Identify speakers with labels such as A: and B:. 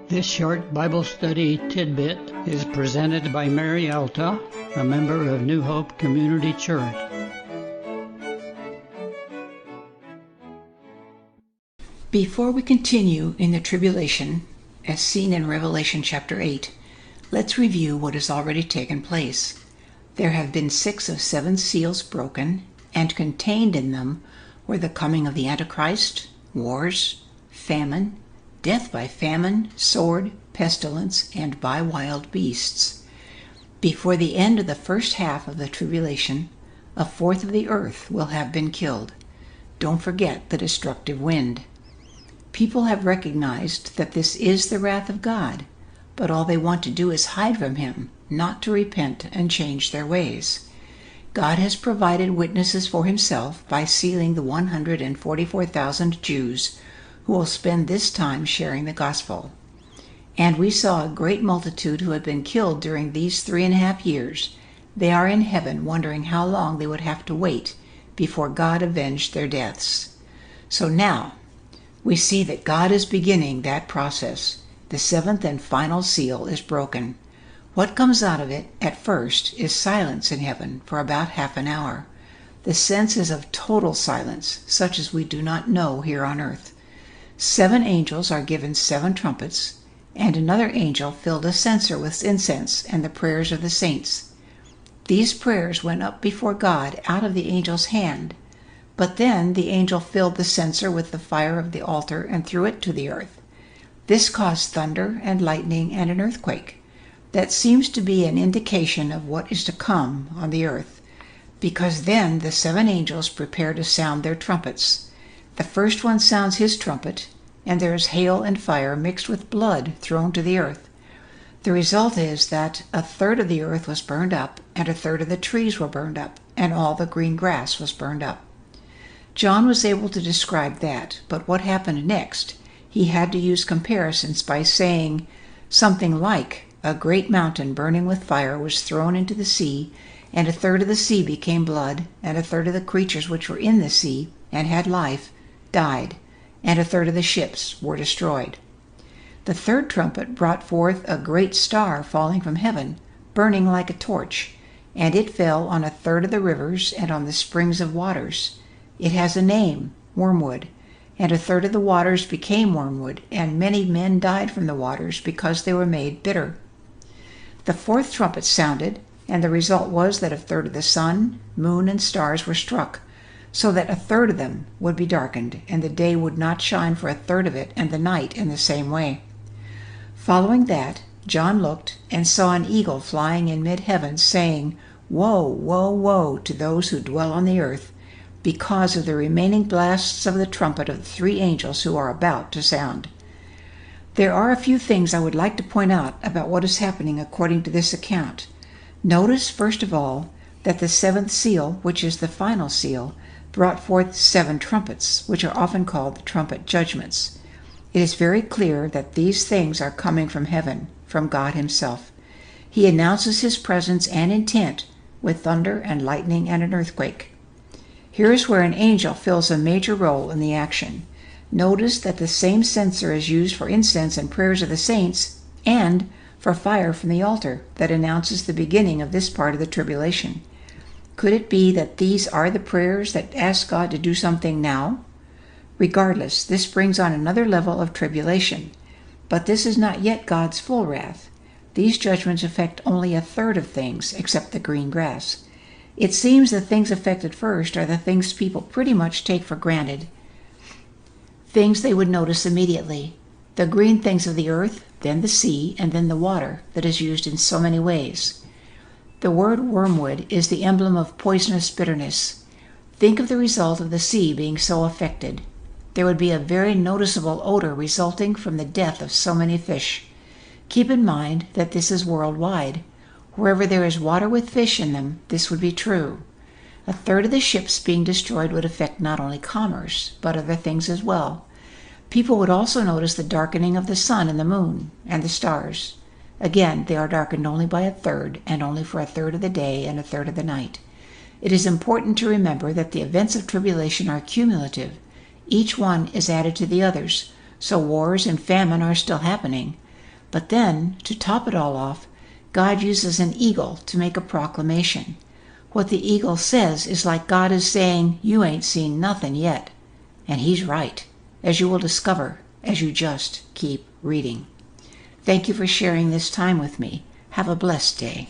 A: This short Bible study tidbit is presented by Mary Alta, a member of New Hope Community Church.
B: Before we continue in the tribulation, as seen in Revelation chapter 8, let's review what has already taken place. There have been 6 of 7 seals broken, and contained in them were the coming of the Antichrist, wars, famine, death by famine, sword, pestilence, and by wild beasts. Before the end of the first half of the tribulation, 1/4 of the earth will have been killed. Don't forget the destructive wind. People have recognized that this is the wrath of God, but all they want to do is hide from Him, not to repent and change their ways. God has provided witnesses for Himself by sealing the 144,000 Jews who will spend this time sharing the gospel. And we saw a great multitude who had been killed during these 3.5 years. They are in heaven wondering how long they would have to wait before God avenged their deaths. So now, we see that God is beginning that process. The 7th and final seal is broken. What comes out of it at first is silence in heaven for about half an hour. The sense is of total silence, such as we do not know here on earth. 7 angels are given 7 trumpets, and another angel filled a censer with incense and the prayers of the saints. These prayers went up before God out of the angel's hand, but then the angel filled the censer with the fire of the altar and threw it to the earth. This caused thunder and lightning and an earthquake. That seems to be an indication of what is to come on the earth, because then the 7 angels prepare to sound their trumpets. The first one sounds his trumpet, and there is hail and fire mixed with blood thrown to the earth. The result is that 1/3 of the earth was burned up, and 1/3 of the trees were burned up, and all the green grass was burned up. John was able to describe that, but what happened next? He had to use comparisons by saying something like, a great mountain burning with fire was thrown into the sea, and 1/3 of the sea became blood, and 1/3 of the creatures which were in the sea and had life died, and 1/3 of the ships were destroyed. The 3rd trumpet brought forth a great star falling from heaven, burning like a torch, and it fell on 1/3 of the rivers and on the springs of waters. It has a name, wormwood, and 1/3 of the waters became wormwood, and many men died from the waters because they were made bitter. The 4th trumpet sounded, and the result was that 1/3 of the sun, moon, and stars were struck, so that 1/3 of them would be darkened, and the day would not shine for 1/3 of it, and the night in the same way. Following that, John looked and saw an eagle flying in mid-heaven, saying, "Woe, woe, woe to those who dwell on the earth, because of the remaining blasts of the trumpet of the 3 angels who are about to sound." There are a few things I would like to point out about what is happening according to this account. Notice, first of all, that the 7th seal, which is the final seal, brought forth 7 trumpets, which are often called the trumpet judgments. It is very clear that these things are coming from heaven, from God Himself. He announces His presence and intent with thunder and lightning and an earthquake. Here is where an angel fills a major role in the action. Notice that the same censer is used for incense and prayers of the saints, and for fire from the altar that announces the beginning of this part of the tribulation. Could it be that these are the prayers that ask God to do something now? Regardless, this brings on another level of tribulation. But this is not yet God's full wrath. These judgments affect only 1/3 of things, except the green grass. It seems the things affected first are the things people pretty much take for granted, things they would notice immediately. The green things of the earth, then the sea, and then the water that is used in so many ways. The word wormwood is the emblem of poisonous bitterness. Think of the result of the sea being so affected. There would be a very noticeable odor resulting from the death of so many fish. Keep in mind that this is worldwide. Wherever there is water with fish in them, this would be true. 1/3 of the ships being destroyed would affect not only commerce, but other things as well. People would also notice the darkening of the sun and the moon and the stars. Again, they are darkened only by 1/3, and only for 1/3 of the day and 1/3 of the night. It is important to remember that the events of tribulation are cumulative. Each one is added to the others, so wars and famine are still happening. But then, to top it all off, God uses an eagle to make a proclamation. What the eagle says is like God is saying, you ain't seen nothing yet. And he's right, as you will discover as you just keep reading. Thank you for sharing this time with me. Have a blessed day.